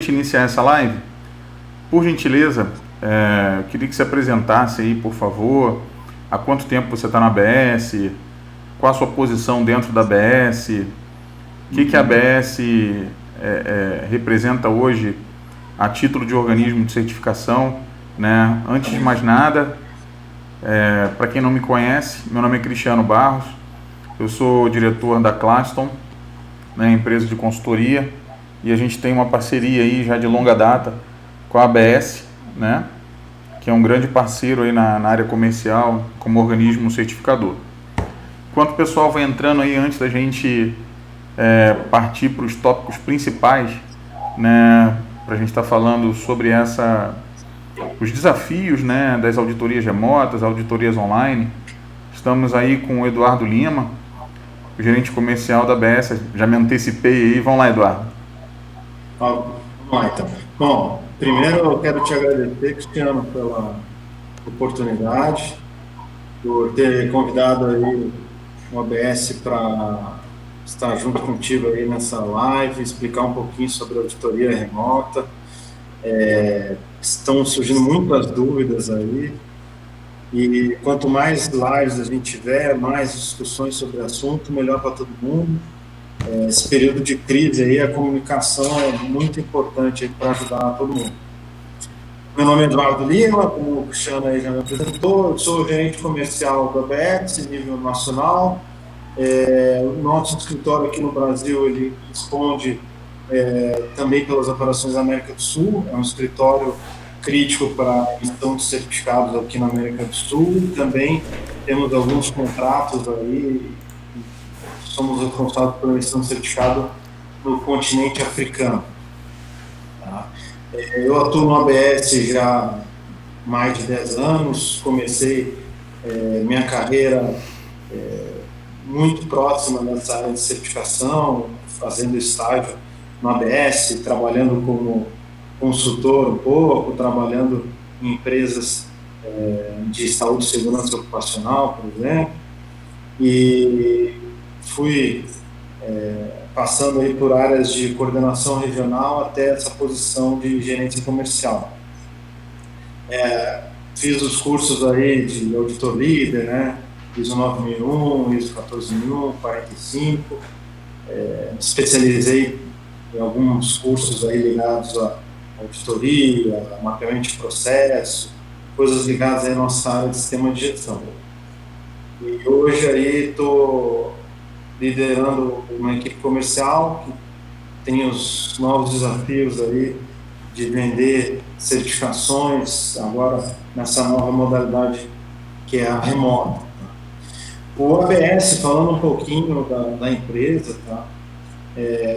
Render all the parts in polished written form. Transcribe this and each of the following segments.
Iniciar essa live, por gentileza, eu queria que você apresentasse aí, por favor, há quanto tempo você está na ABS, qual a sua posição dentro da ABS, o que a ABS representa hoje a título de organismo de certificação, né? Antes de mais nada, para quem não me conhece, meu nome é Cristiano Barros, eu sou diretor da Claston, né, empresa de consultoria, e a gente tem uma parceria aí já de longa data com a ABS, né, que é um grande parceiro aí na área comercial como organismo certificador. Enquanto o pessoal vai entrando aí, antes da gente partir para os tópicos principais, né, para a gente estar falando sobre os desafios, né, das auditorias remotas, auditorias online. Estamos aí com o Eduardo Lima, o gerente comercial da ABS. Já me antecipei aí, vamos lá, Eduardo. Vamos lá, então. Bom, primeiro eu quero te agradecer, Cristiano, pela oportunidade, por ter convidado aí o ABS para estar junto contigo aí nessa live, explicar um pouquinho sobre a auditoria remota. Estão surgindo muitas dúvidas aí, e quanto mais lives a gente tiver, mais discussões sobre o assunto, melhor para todo mundo. Esse período de crise aí, a comunicação é muito importante para ajudar todo mundo. Meu nome é Eduardo Lima, como o Cristiano aí já me apresentou, eu sou gerente comercial da ABS, nível nacional. O nosso escritório aqui no Brasil, ele responde também pelas operações da América do Sul, é um escritório crítico para a emissão de certificados aqui na América do Sul. Também temos alguns contratos aí, somos responsáveis pela emissão de certificado no continente africano. Tá? Eu atuo no ABS já há mais de 10 anos, comecei minha carreira muito próxima nessa área de certificação, fazendo estágio no ABS, trabalhando como consultor um pouco, trabalhando em empresas de saúde e segurança ocupacional, por exemplo, e fui passando aí por áreas de coordenação regional até essa posição de gerência comercial. Fiz os cursos aí de auditor líder, né? ISO 9001, ISO 14001, 45, me especializei em alguns cursos aí ligados à auditoria, a mapeamento de processo, coisas ligadas aí à nossa área de sistema de gestão. E hoje aí estou liderando uma equipe comercial que tem os novos desafios aí de vender certificações agora nessa nova modalidade que é a remota. O ABS, falando um pouquinho da empresa, tá?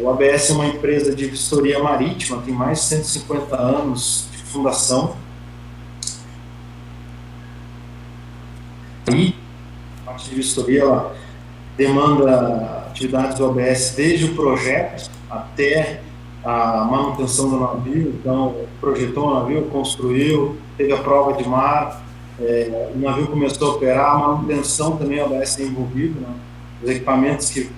O ABS é uma empresa de vistoria marítima, tem mais de 150 anos de fundação. E a parte de vistoria, ela demanda atividades do ABS desde o projeto até a manutenção do navio. Então, projetou o navio, construiu, teve a prova de mar, o navio começou a operar, a manutenção também o ABS é envolvido, né? Os equipamentos que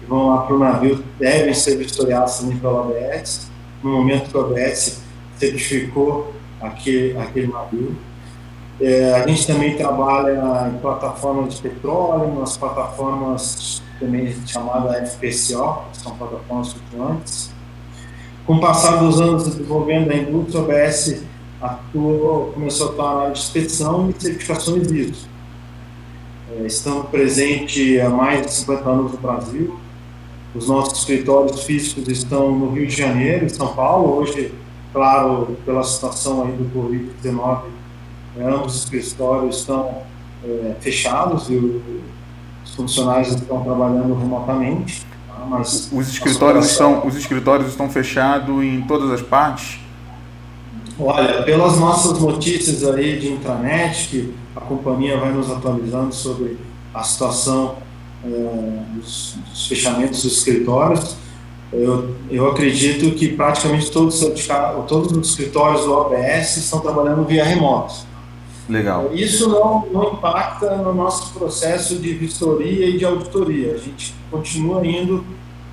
vão lá para o navio devem ser vistoriados também pelo ABS, no momento que o ABS certificou aquele navio. A gente também trabalha em plataformas de petróleo, nas plataformas também chamadas FPSO, que são plataformas flutuantes. Com o passar dos anos desenvolvendo a indústria, o ABS começou a atuar na área de inspeção e certificações ISO. Estamos presentes há mais de 50 anos no Brasil. Os nossos escritórios físicos estão no Rio de Janeiro, em São Paulo. Hoje, claro, pela situação aí do Covid-19, ambos os escritórios estão fechados e os funcionários estão trabalhando remotamente. Tá? Mas os escritórios estão fechados em todas as partes? Olha, pelas nossas notícias aí de intranet, que a companhia vai nos atualizando sobre a situação dos fechamentos dos escritórios, eu acredito que praticamente todos os escritórios do ABS estão trabalhando via remoto. Legal. Isso não impacta no nosso processo de vistoria e de auditoria. A gente continua indo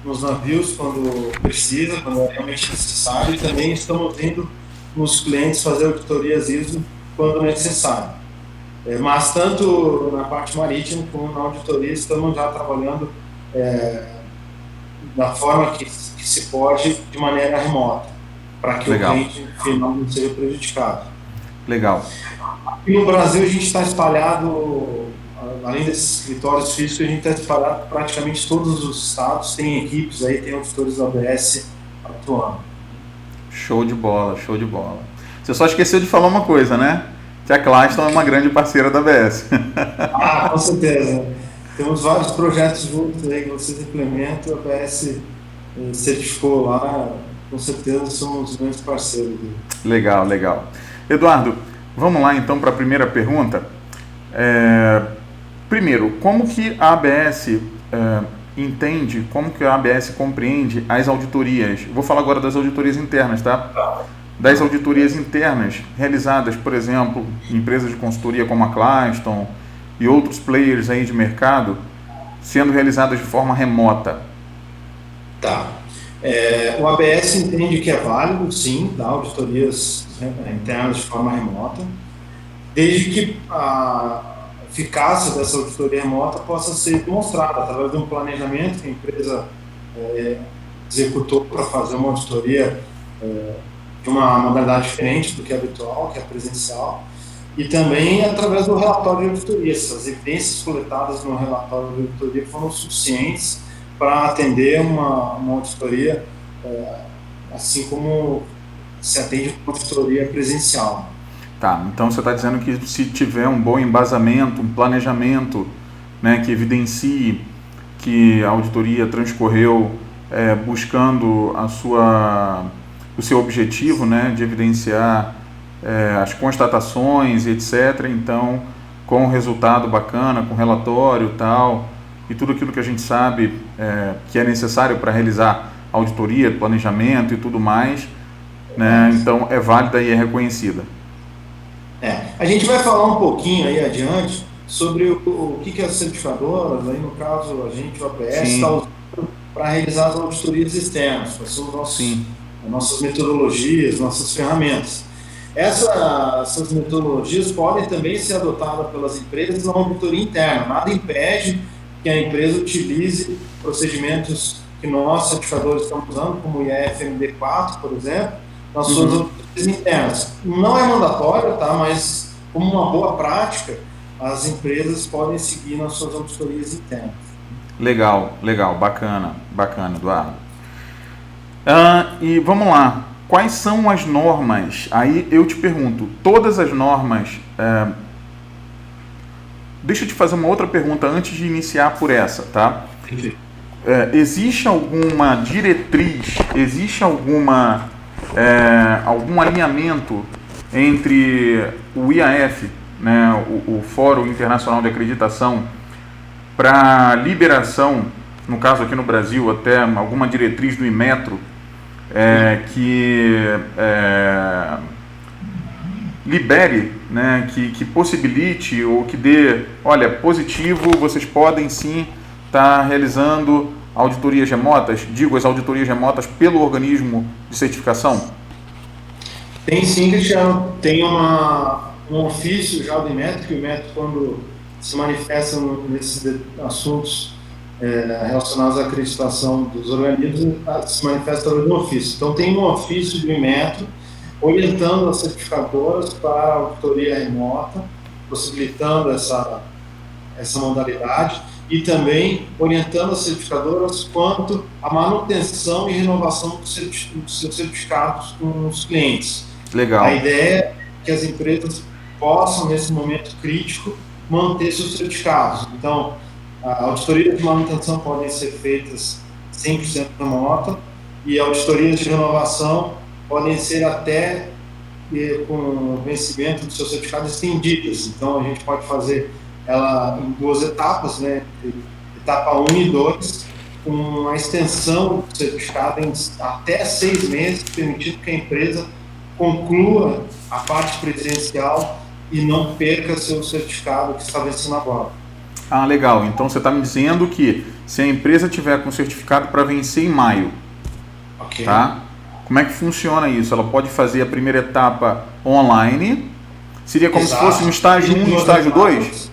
nos navios quando precisa, quando é realmente necessário, e também estamos indo nos clientes fazer auditorias ISO quando necessário. Mas tanto na parte marítima como na auditoria estamos já trabalhando da forma que se pode, de maneira remota, para que Legal. o cliente final não seja prejudicado. Legal. E no Brasil a gente está espalhado, além desses escritórios físicos, a gente está espalhado praticamente todos os estados, tem equipes aí, tem auditores da ABS atuando. Show de bola, show de bola. Você só esqueceu de falar uma coisa, né? Que a Claston é uma grande parceira da ABS. Ah, com certeza. Temos vários projetos juntos aí que vocês implementam, a ABS certificou lá, com certeza somos grandes parceiros. Legal, legal. Eduardo, vamos lá então para a primeira pergunta. Primeiro, como que a ABS entende, como que a ABS compreende as auditorias? Vou falar agora das auditorias internas, tá? Das auditorias internas realizadas, por exemplo, em empresas de consultoria como a Claston e outros players aí de mercado, sendo realizadas de forma remota. Tá. O ABS entende que é válido, sim, dar auditorias internas de forma remota, desde que a eficácia dessa auditoria remota possa ser demonstrada através de um planejamento que a empresa executou para fazer uma auditoria de uma modalidade diferente do que é habitual, que é presencial, e também através do relatório de auditoria. Se as evidências coletadas no relatório de auditoria foram suficientes para atender uma auditoria, assim como se atende uma auditoria presencial. Tá, então você está dizendo que se tiver um bom embasamento, um planejamento, né, que evidencie que a auditoria transcorreu buscando o seu objetivo, né, de evidenciar as constatações, etc. Então, com um resultado bacana, com relatório e tal, e tudo aquilo que a gente sabe que é necessário para realizar auditoria, planejamento e tudo mais, né, então é válida e é reconhecida. A gente vai falar um pouquinho aí adiante sobre o que as certificadoras, aí no caso a gente, o ABS, está usando para realizar as auditorias externas, quais são nossas metodologias, nossas ferramentas. Essas metodologias podem também ser adotadas pelas empresas na auditoria interna. Nada impede que a empresa utilize procedimentos que nós, certificadores, estamos usando, como o IAF-MD4, por exemplo, nas suas auditorias internas. Não é mandatório, tá? Mas como uma boa prática, as empresas podem seguir nas suas auditorias internas. Legal, legal, bacana, Eduardo. E vamos lá, quais são as normas? Aí eu te pergunto, todas as normas... Deixa eu te fazer uma outra pergunta antes de iniciar por essa, tá? Existe alguma diretriz, existe algum alinhamento entre o IAF, né, o Fórum Internacional de Acreditação, para liberação, no caso aqui no Brasil, até alguma diretriz do Inmetro, que libere, né, que possibilite ou que dê, olha, positivo, vocês podem sim estar realizando auditorias remotas, as auditorias remotas pelo organismo de certificação? Tem sim, Cristiano. Tem um ofício já do Inmetro, que o Inmetro, quando se manifesta nesses assuntos relacionados à acreditação dos organismos, se manifesta no ofício. Então, tem um ofício do Inmetro orientando as certificadoras para a auditoria remota, possibilitando essa modalidade, e também orientando as certificadoras quanto à manutenção e renovação dos seus certificados com os clientes. Legal. A ideia é que as empresas possam, nesse momento crítico, manter seus certificados. Então, a auditoria de manutenção podem ser feitas 100% remota, e auditorias de renovação podem ser até com o vencimento do seu certificado estendidas. Então, a gente pode fazer ela em duas etapas, né? Etapa 1 e 2, com a extensão do certificado em até 6 meses, permitindo que a empresa conclua a parte presencial e não perca seu certificado que está vencendo agora. Legal. Então, você está me dizendo que se a empresa tiver com certificado para vencer em maio, Ok. tá? Como é que funciona isso? Ela pode fazer a primeira etapa online, seria como Exato. se fosse um estágio 1 e um estágio 2?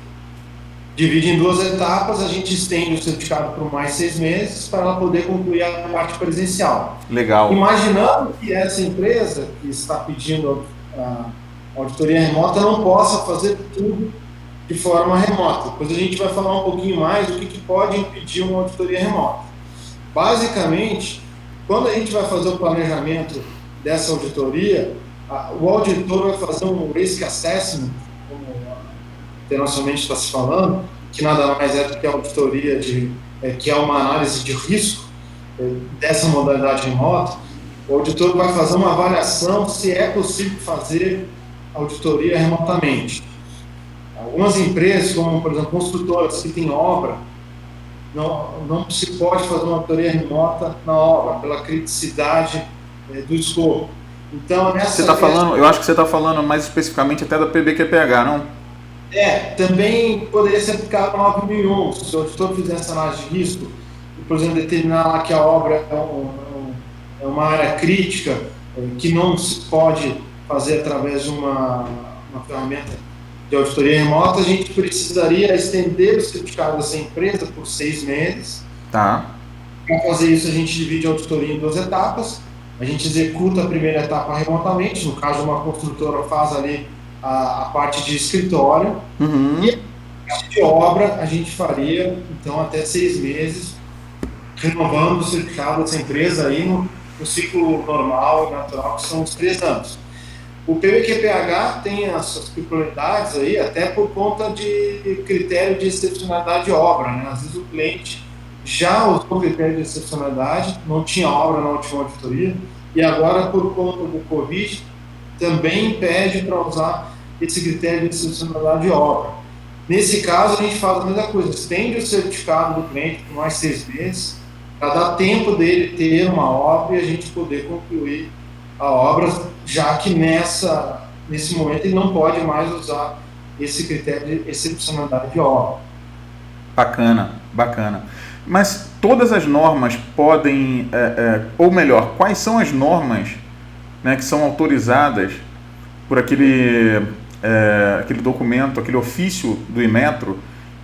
Divide em 2 etapas, a gente estende o certificado por mais 6 meses para ela poder concluir a parte presencial. Legal. Imaginando que essa empresa que está pedindo a auditoria remota não possa fazer tudo de forma remota. Depois a gente vai falar um pouquinho mais do que pode impedir uma auditoria remota. Basicamente, quando a gente vai fazer o planejamento dessa auditoria, o auditor vai fazer um risk assessment, como internacionalmente está se falando, que nada mais é do que a auditoria que é uma análise de risco dessa modalidade remota. O auditor vai fazer uma avaliação se é possível fazer auditoria remotamente. Algumas empresas, como por exemplo construtoras que têm obra, não se pode fazer uma auditoria remota na obra, pela criticidade do escopo. Então, você tá falando, eu acho que você está falando mais especificamente até da PBQPH, não? Também poderia ser aplicado a 9001. Se o auditor fizer essa análise de risco, e, por exemplo, determinar lá que a obra é uma área crítica, que não se pode fazer através de uma ferramenta de auditoria remota, a gente precisaria estender o certificado dessa empresa por 6 meses. Tá. Para fazer isso, a gente divide a auditoria em 2 etapas. A gente executa a primeira etapa remotamente, no caso, uma construtora faz ali a parte de escritório, e a parte de obra a gente faria, então, até 6 meses, renovando o certificado dessa empresa aí no ciclo normal e natural, que são os 3 anos. O PBQPH tem as suas peculiaridades aí, até por conta de critério de excepcionalidade de obra, né? Às vezes o cliente já usou o critério de excepcionalidade, não tinha obra na última auditoria, e agora, por conta do Covid, também pede para usar esse critério de excepcionalidade de obra. Nesse caso, a gente faz a mesma coisa, estende o certificado do cliente por mais 6 meses, para dar tempo dele ter uma obra e a gente poder concluir a obra, já que nesse momento ele não pode mais usar esse critério de excepcionalidade de obra. Bacana, bacana. Mas todas as normas podem, ou melhor, quais são as normas, né, que são autorizadas por aquele documento, aquele ofício do Inmetro,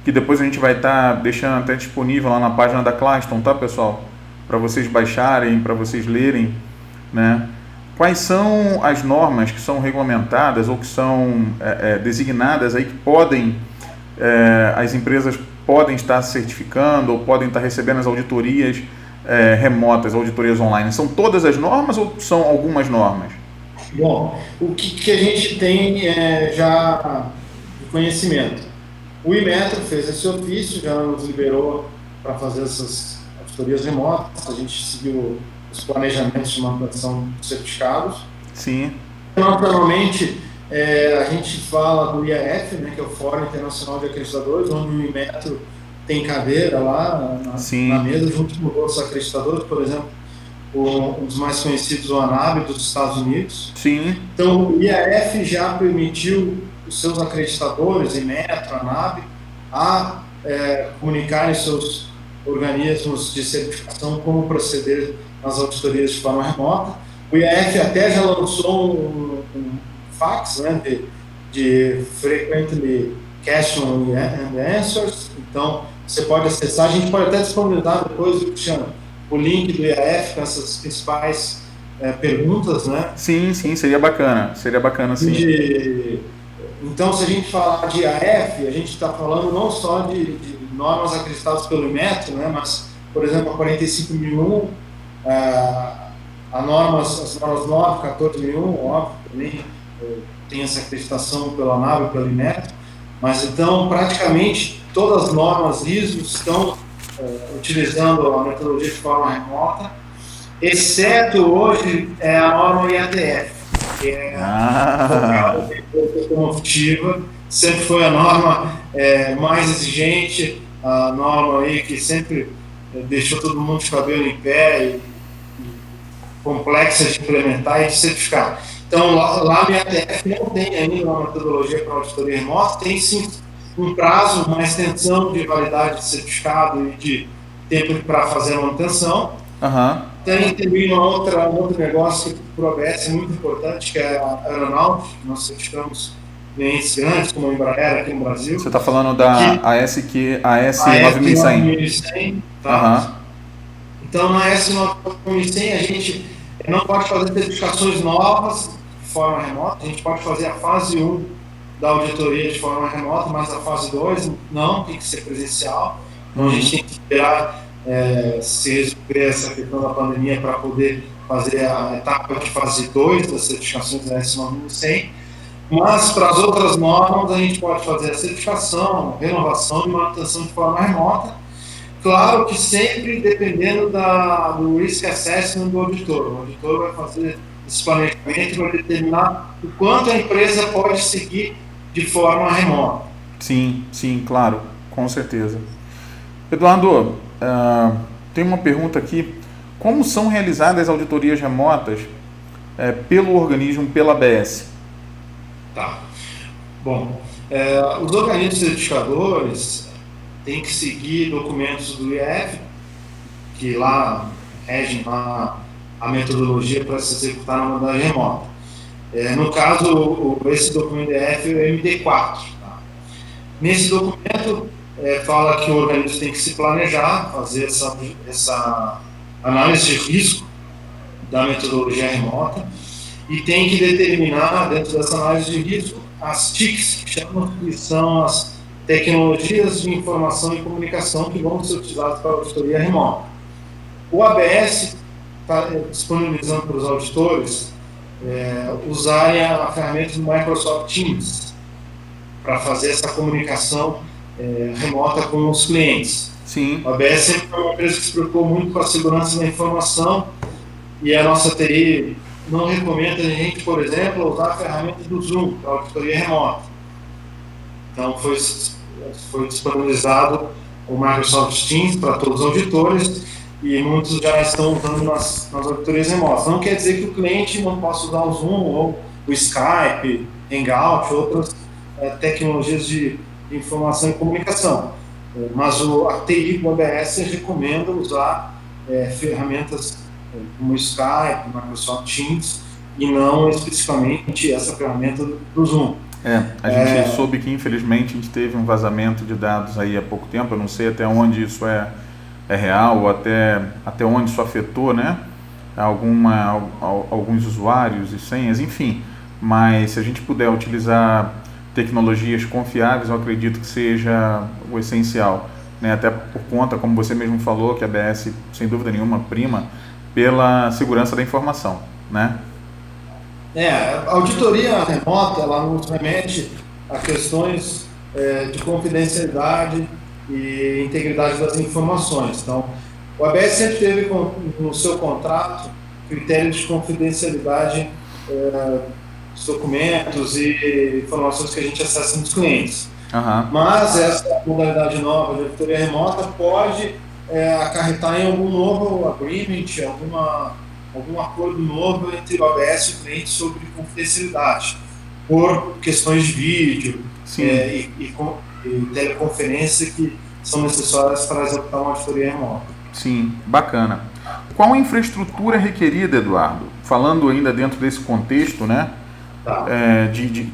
que depois a gente vai estar deixando até disponível lá na página da Claston, tá, pessoal? Para vocês baixarem, para vocês lerem, né? Quais são as normas que são regulamentadas ou que são designadas aí que podem, as empresas podem estar certificando ou podem estar recebendo as auditorias remotas, auditorias online? São todas as normas ou são algumas normas? Bom, o que a gente tem já de conhecimento? O Inmetro fez esse ofício, já nos liberou para fazer essas auditorias remotas, a gente seguiu os planejamentos de manutenção de certificados. Sim. Normalmente, a gente fala do IAF, né, que é o Fórum Internacional de Acreditadores, onde o Inmetro tem cadeira lá na mesa, junto com outros acreditadores, por exemplo, um dos mais conhecidos, o ANAB, dos Estados Unidos. Sim. Então, o IAF já permitiu os seus acreditadores, Inmetro, ANAB, a comunicarem seus organismos de certificação como proceder nas auditorias de forma remota. O IAF até já lançou um fax, né, de Frequently Questions and Answers. Então, você pode acessar, a gente pode até disponibilizar depois, Cristiano, o link do IAF com essas principais perguntas, né? Sim, seria bacana, sim. Então, se a gente falar de IAF, a gente está falando não só de normas acreditadas pelo Inmetro, né, mas, por exemplo, a 45.001, as normas 9, 14.001, óbvio, também tem essa acreditação pela ANAB e pelo Inmetro, mas então, praticamente, todas as normas ISO estão utilizando a metodologia de forma remota, exceto hoje a norma IATF, que é a automotiva, sempre foi a norma mais exigente, a norma aí que sempre deixou todo mundo de cabelo em pé e complexa de implementar e de certificar. Então, lá no IATF não tem ainda uma metodologia para auditoria remota, tem sim um prazo, uma extensão de validade de certificado e de tempo para fazer a manutenção. Aham. Tem também um outro negócio que para o OBS é muito importante, que é a aeronáutica. Nós certificamos clientes grandes, como a Embraer aqui no Brasil. Você está falando da AS A 9100. S9100, tá? Aham. Então, na S9100 a gente não pode fazer certificações novas de forma remota, a gente pode fazer a fase 1 da auditoria de forma remota, mas a fase 2 não, tem que ser presencial. Então, a gente tem que esperar se resolver essa questão da pandemia para poder fazer a etapa de fase 2 das certificações da S9100. Mas, para as outras normas, a gente pode fazer a certificação, renovação e manutenção de forma remota. Claro que sempre dependendo do risk assessment do auditor. O auditor vai fazer esse planejamento e vai determinar o quanto a empresa pode seguir de forma remota. Sim, sim, claro, com certeza. Eduardo, tem uma pergunta aqui. Como são realizadas as auditorias remotas pelo organismo, pela ABS? Tá. Bom, os organismos certificadores têm que seguir documentos do IEF, que lá regem a metodologia para se executar na modalidade remota. No caso, esse documento do IEF é o MD4. Tá? Nesse documento, fala que o organismo tem que se planejar, fazer essa análise de risco da metodologia remota e tem que determinar, dentro dessa análise de risco, as TICs, que são as tecnologias de informação e comunicação que vão ser utilizadas para a auditoria remota. O ABS está disponibilizando para os auditores usarem a ferramenta do Microsoft Teams para fazer essa comunicação remota com os clientes. Sim. O ABS sempre foi uma empresa que se preocupou muito com a segurança da informação e a nossa TI não recomenda a gente, por exemplo, usar a ferramenta do Zoom para auditoria remota. Então, foi disponibilizado o Microsoft Teams para todos os auditores e muitos já estão usando nas auditorias remotas. Não quer dizer que o cliente não possa usar o Zoom ou o Skype, Hangout, outras tecnologias de informação e comunicação. Mas a TI do ABS recomenda usar ferramentas como o Skype, Microsoft Teams, e não especificamente essa ferramenta do Zoom. A gente soube que, infelizmente, a gente teve um vazamento de dados aí há pouco tempo. Eu não sei até onde isso é real ou até onde isso afetou, né? Alguns usuários e senhas, enfim. Mas se a gente puder utilizar tecnologias confiáveis, eu acredito que seja o essencial, né? Até por conta, como você mesmo falou, que a ABS, sem dúvida nenhuma, prima pela segurança da informação, né? A auditoria remota, ela nos remete a questões de confidencialidade e integridade das informações. Então, o ABS sempre teve no seu contrato critérios de confidencialidade dos documentos e informações que a gente acessa dos clientes. Uhum. Mas essa modalidade nova de auditoria remota pode acarretar em algum novo agreement, algum acordo novo entre o ABS e o cliente sobre confidencialidade, por questões de vídeo e teleconferência que são necessárias para executar uma auditoria remota. Sim, bacana. Qual a infraestrutura requerida, Eduardo? Falando ainda dentro desse contexto, né? Tá.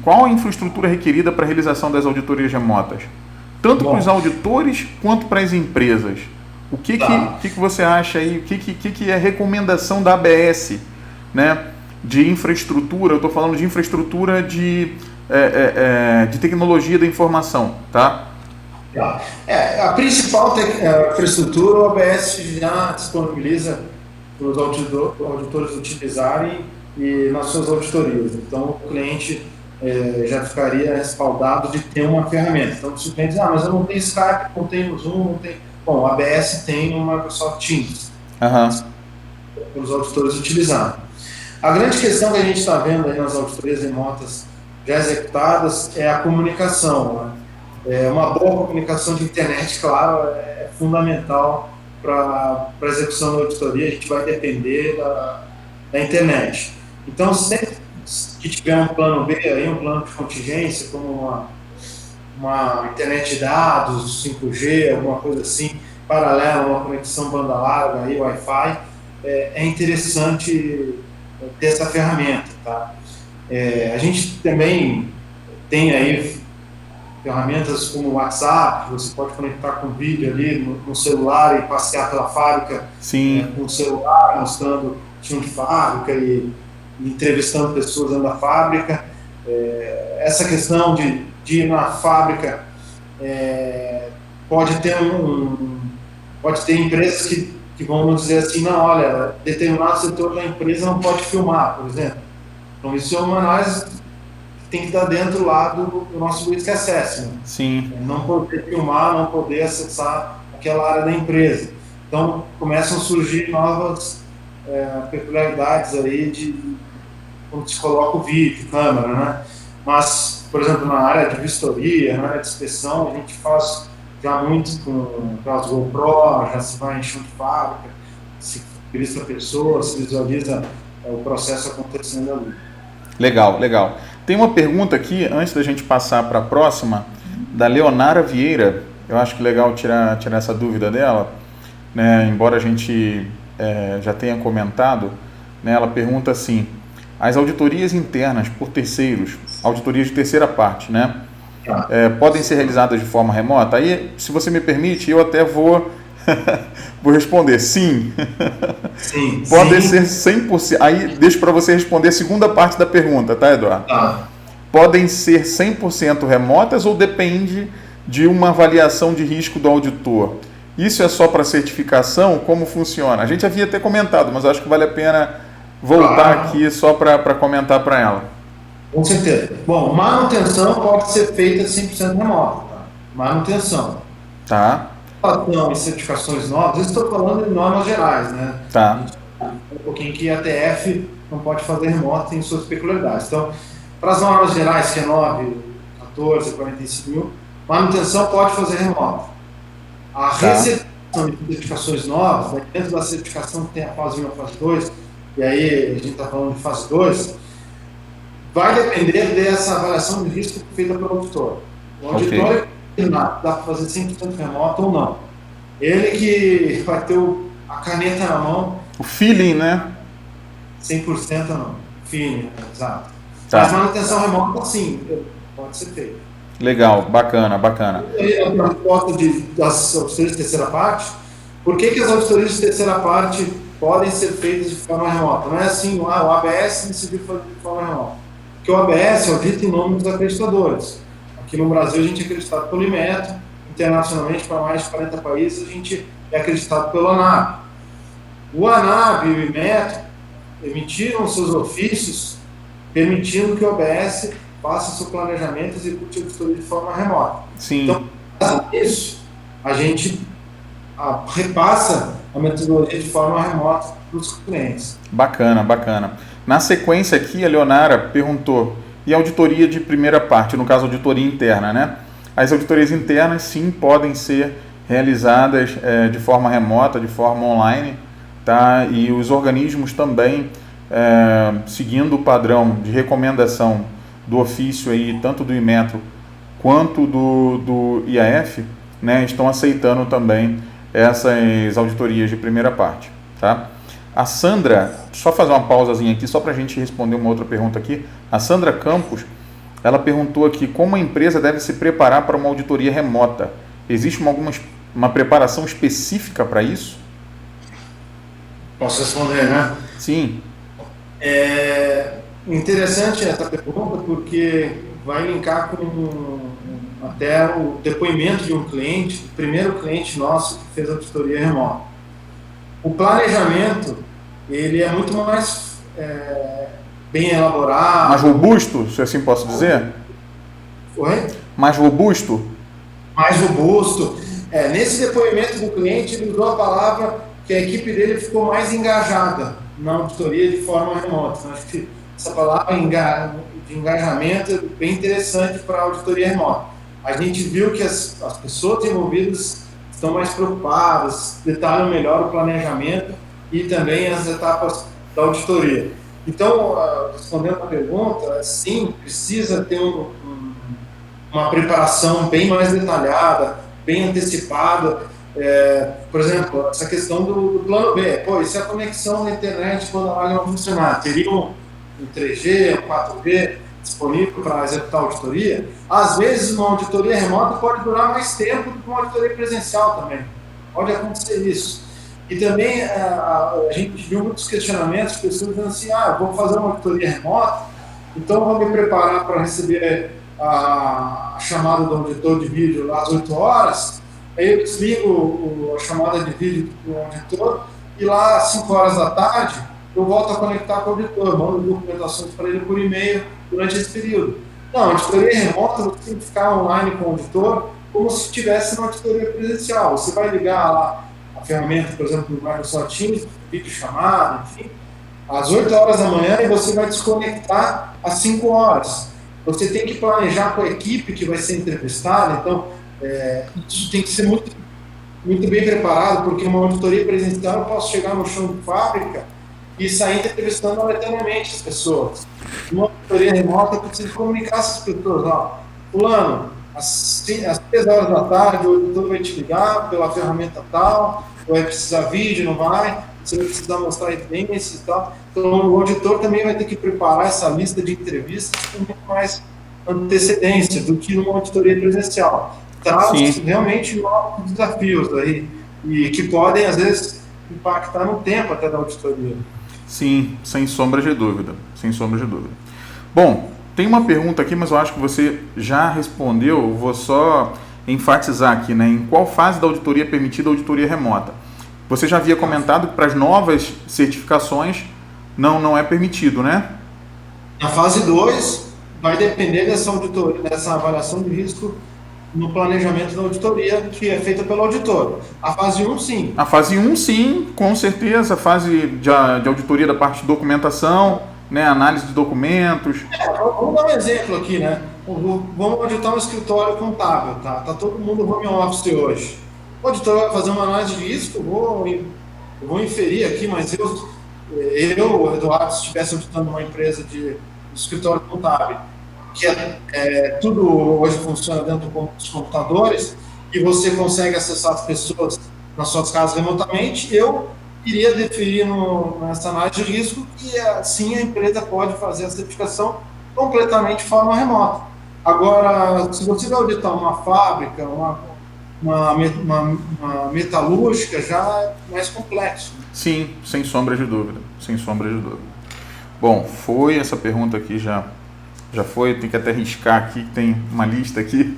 Qual a infraestrutura requerida para a realização das auditorias remotas? Tanto para os auditores quanto para as empresas. O que você acha aí? O que é a recomendação da ABS, né, de infraestrutura? Eu estou falando de infraestrutura de tecnologia da informação, tá? A principal infraestrutura o ABS já disponibiliza para os auditores utilizarem e nas suas auditorias. Então, o cliente já ficaria respaldado de ter uma ferramenta. Então, se o cliente diz, mas eu não tenho Skype, não tenho Zoom, não tenho... Bom, o ABS tem o Microsoft Teams para os auditores utilizarem. A grande questão que a gente está vendo aí nas auditorias remotas já executadas é a comunicação, né? Uma boa comunicação de internet, claro, é fundamental para a execução da auditoria. A gente vai depender da internet. Então, sempre que tiver um plano B, aí, um plano de contingência, como uma internet de dados, 5G, alguma coisa assim, paralela a uma conexão banda larga e Wi-Fi, é interessante ter essa ferramenta, tá? A gente também tem aí ferramentas como o WhatsApp, você pode conectar com vídeo ali no celular e passear pela fábrica com o celular, mostrando chão de fábrica e entrevistando pessoas dentro da fábrica. Essa questão de ir na fábrica pode ter empresas que vão nos dizer assim, não, olha, determinado setor da empresa não pode filmar, por exemplo. Então isso é uma análise que tem que estar dentro lá do nosso risk assessment. Sim. Não poder filmar, não poder acessar aquela área da empresa. Então começam a surgir novas peculiaridades aí de quando se coloca o vídeo, câmera, né? Mas, por exemplo, na área de vistoria, na área de inspeção, a gente faz já muito com as GoPro, já se vai em chão de fábrica, se entrevista a pessoa, se visualiza o processo acontecendo ali. Legal, legal. Tem uma pergunta aqui, antes da gente passar para a próxima, da Leonara Vieira. Eu acho que é legal tirar essa dúvida dela, né? Embora a gente já tenha comentado, né? Ela pergunta assim: as auditorias internas por terceiros, auditorias de terceira parte, né? Podem ser realizadas de forma remota? Aí, se você me permite, eu até vou responder sim. Sim. Podem ser 100%. Aí, deixo para você responder a segunda parte da pergunta, tá, Eduardo? Podem ser 100% remotas ou depende de uma avaliação de risco do auditor? Isso é só para certificação? Como funciona? A gente havia até comentado, mas acho que vale a pena voltar aqui só para comentar para ela. Com certeza. Bom, manutenção pode ser feita 100% remota. Tá? Manutenção. Tá. E certificações novas, estou falando de normas gerais, né? Tá. Um pouquinho que a ATF não pode fazer remota, tem suas peculiaridades. Então, para as normas gerais, que é 9, 14, 45.000, manutenção pode fazer remota. A recepção de certificações novas, dentro da certificação que tem a fase 1 e a fase 2, e aí a gente está falando de fase 2, vai depender dessa avaliação de risco feita pelo auditor. O auditor dá para fazer 100% remoto ou não. Ele que vai ter a caneta na mão. O feeling, né? 100% não. Feeling, exato. Tá. Mas manutenção remota, sim, pode ser feito. Legal, bacana, bacana. A resposta das auditorias de terceira parte, por que as auditorias de terceira parte podem ser feitas de forma remota? Não é assim, o ABS decidiu fazer de forma remota. Porque o ABS audita em nome dos acreditadores. Aqui no Brasil a gente é acreditado pelo Inmetro, internacionalmente para mais de 40 países a gente é acreditado pelo ANAB. O ANAB e o Inmetro emitiram seus ofícios permitindo que o ABS faça seu planejamento e execute a auditoria de forma remota. Sim. Então, isso, a gente repassa a metodologia de forma remota para os clientes. Bacana, bacana. Na sequência aqui, a Leonara perguntou, e a auditoria de primeira parte, no caso, auditoria interna, né? As auditorias internas, sim, podem ser realizadas de forma remota, de forma online, tá? E os organismos também, seguindo o padrão de recomendação do ofício aí, tanto do Inmetro quanto do IAF, né, estão aceitando também essas auditorias de primeira parte, tá? A Sandra, só fazer uma pausazinha aqui, só para a gente responder uma outra pergunta aqui. A Sandra Campos, ela perguntou aqui, como a empresa deve se preparar para uma auditoria remota? Existe uma preparação específica para isso? Posso responder, né? Sim. É interessante essa pergunta, porque vai linkar com até o depoimento de um cliente, o primeiro cliente nosso que fez a auditoria remota. O planejamento, ele é muito mais bem elaborado. Mais robusto, se assim posso dizer? Oi? Mais robusto? Mais robusto. Nesse depoimento do cliente, ele usou a palavra que a equipe dele ficou mais engajada na auditoria de forma remota. Então, acho que essa palavra de engajamento é bem interessante para a auditoria remota. A gente viu que as pessoas envolvidas estão mais preocupadas, detalham melhor o planejamento e também as etapas da auditoria. Então, respondendo a pergunta, sim, precisa ter uma preparação bem mais detalhada, bem antecipada, Por exemplo, essa questão do plano B. Pô, e se a conexão na internet quando ela não funcionar? Teria um 3G, um 4G disponível para executar a auditoria? Às vezes, uma auditoria remota pode durar mais tempo do que uma auditoria presencial também. Pode acontecer isso. E também a gente viu muitos questionamentos, pessoas dizendo assim, eu vou fazer uma auditoria remota, então eu vou me preparar para receber a chamada do auditor de vídeo lá às 8 horas, aí eu desligo a chamada de vídeo do auditor e lá às 5 horas da tarde eu volto a conectar com o auditor, mando documentações para ele por e-mail durante esse período. Não, a auditoria remota você tem que ficar online com o auditor como se estivesse na auditoria presencial. Você vai ligar lá a ferramenta, por exemplo, do Microsoft Teams, vídeo chamada, enfim, às 8 horas da manhã e você vai desconectar às 5 horas. Você tem que planejar com a equipe que vai ser entrevistada, então isso tem que ser muito, muito bem preparado, porque uma auditoria presencial eu posso chegar no chão de fábrica e sair entrevistando aleatoriamente as pessoas. Uma auditoria remota eu preciso comunicar essas pessoas, fulano, às 3 horas da tarde o auditor vai te ligar pela ferramenta tal, vai precisar vídeo, não vai, você vai precisar mostrar evidências e tal. Então, o auditor também vai ter que preparar essa lista de entrevistas com muito mais antecedência do que numa auditoria presencial. Traz realmente novos desafios aí, e que podem, às vezes, impactar no tempo até da auditoria. Sim, sem sombra de dúvida, sem sombra de dúvida. Bom, tem uma pergunta aqui, mas eu acho que você já respondeu, vou só enfatizar aqui, né? Em qual fase da auditoria é permitida a auditoria remota? Você já havia comentado que para as novas certificações não é permitido, né? Na fase 2, vai depender dessa auditoria, dessa avaliação de risco no planejamento da auditoria, que é feita pelo auditor. A fase 1, sim. A fase 1, sim, com certeza. A fase de auditoria da parte de documentação, né? Análise de documentos. Vamos dar um exemplo aqui, né? Vamos auditar um escritório contábil, tá? Tá todo mundo home office hoje. O auditor vai fazer uma análise de risco, eu vou inferir aqui, mas eu, Eduardo, se estivesse auditando uma empresa de escritório contábil, que tudo hoje funciona dentro dos computadores e você consegue acessar as pessoas nas suas casas remotamente, eu iria definir nessa análise de risco que assim a empresa pode fazer a certificação completamente de forma remota. Agora, se você vai auditar uma fábrica, uma metalúrgica, já é mais complexo. Sim, sem sombra de dúvida, sem sombra de dúvida. Bom, foi essa pergunta aqui já foi, tem que até riscar aqui, tem uma lista aqui.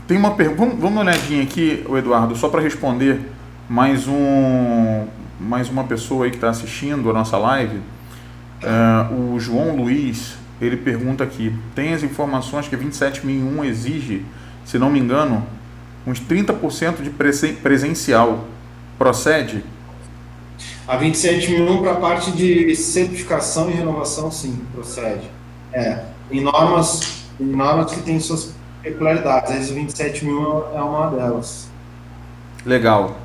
Tem uma pergunta, vamos uma olhadinha aqui, Eduardo, só para responder mais uma pessoa aí que está assistindo a nossa live. O João Luiz, ele pergunta aqui, tem as informações que a 27001 exige, se não me engano, uns 30% de presencial, procede? A 27001 para a parte de certificação e renovação, sim, procede. Em normas que têm suas peculiaridades, a ISO 27001 é uma delas. Legal.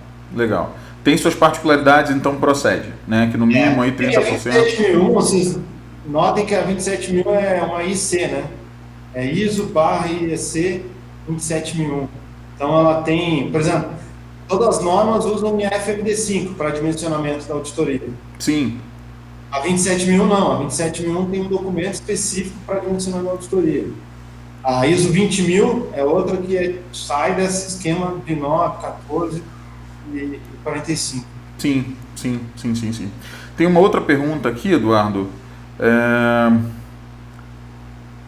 Tem suas particularidades, então procede, né? Que no mínimo aí 30%. A 27001, vocês notem que a 27001 é uma IC, né? É ISO/IEC 27001. Então ela tem, por exemplo, todas as normas usam o FMD5 para dimensionamento da auditoria. Sim. A 27001 não, a 27001 tem um documento específico para dimensionar a auditoria. A ISO 20000 é outra que sai desse esquema de 9, 14 e 45. Sim. Tem uma outra pergunta aqui, Eduardo.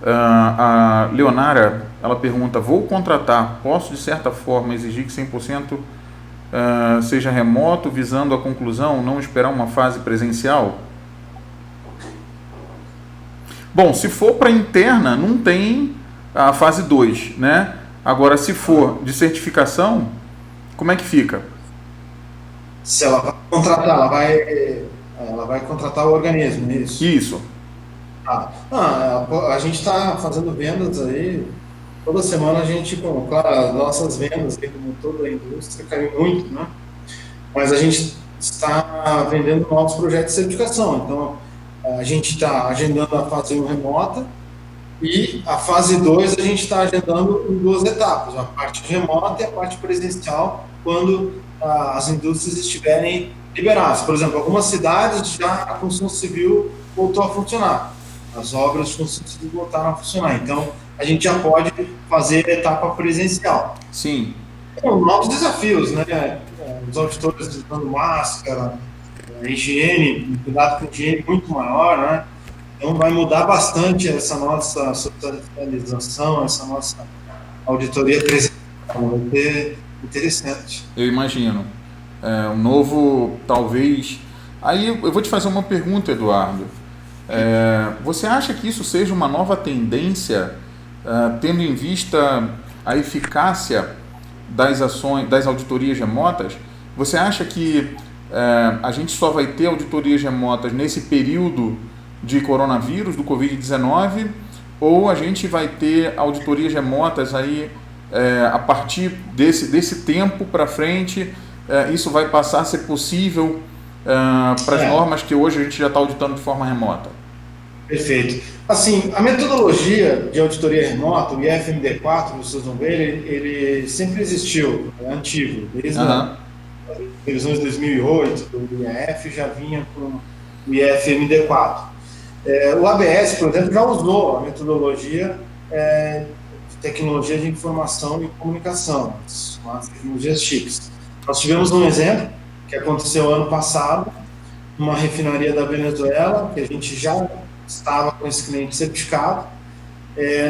A Leonara, ela pergunta, vou contratar, posso de certa forma exigir que 100% seja remoto, visando a conclusão, não esperar uma fase presencial? Bom, se for para interna, não tem a fase 2, né? Agora, se for de certificação, como é que fica? Se ela vai contratar, ela vai contratar o organismo, é isso? Isso. A gente está fazendo vendas aí, toda semana a gente, claro, as nossas vendas, como toda a indústria, caiu muito, né? Mas a gente está vendendo novos projetos de certificação, então a gente está agendando a fase 1 remota E a fase 2 a gente está agendando em 2 etapas, a parte remota e a parte presencial, quando as indústrias estiverem liberadas. Por exemplo, algumas cidades já a construção civil voltou a funcionar, as obras de construção civil voltaram a funcionar, então a gente já pode fazer a etapa presencial. Sim. Novos desafios, né? Os auditores usando máscara, higiene, cuidado com higiene muito maior, né? Então vai mudar bastante essa nossa socialização, essa nossa auditoria presencial. Vai ser interessante. Eu imagino. Um novo, talvez... Aí eu vou te fazer uma pergunta, Eduardo. Você acha que isso seja uma nova tendência, tendo em vista a eficácia das ações, das auditorias remotas? Você acha que a gente só vai ter auditorias remotas nesse período de coronavírus, do Covid-19, ou a gente vai ter auditorias remotas aí a partir desse tempo para frente, isso vai passar a ser possível para as normas que hoje a gente já está auditando de forma remota? Perfeito. Assim, a metodologia de auditoria remota, o IFMD4, vocês vão ver, ele sempre existiu, é antigo, desde a revisão de 2008, do IAF já vinha com o IFMD4. O ABS, por exemplo, já usou a metodologia de tecnologia de informação e comunicação, as tecnologias chiques. Nós tivemos um exemplo que aconteceu ano passado, uma refinaria da Venezuela, que a gente já estava com esse cliente certificado.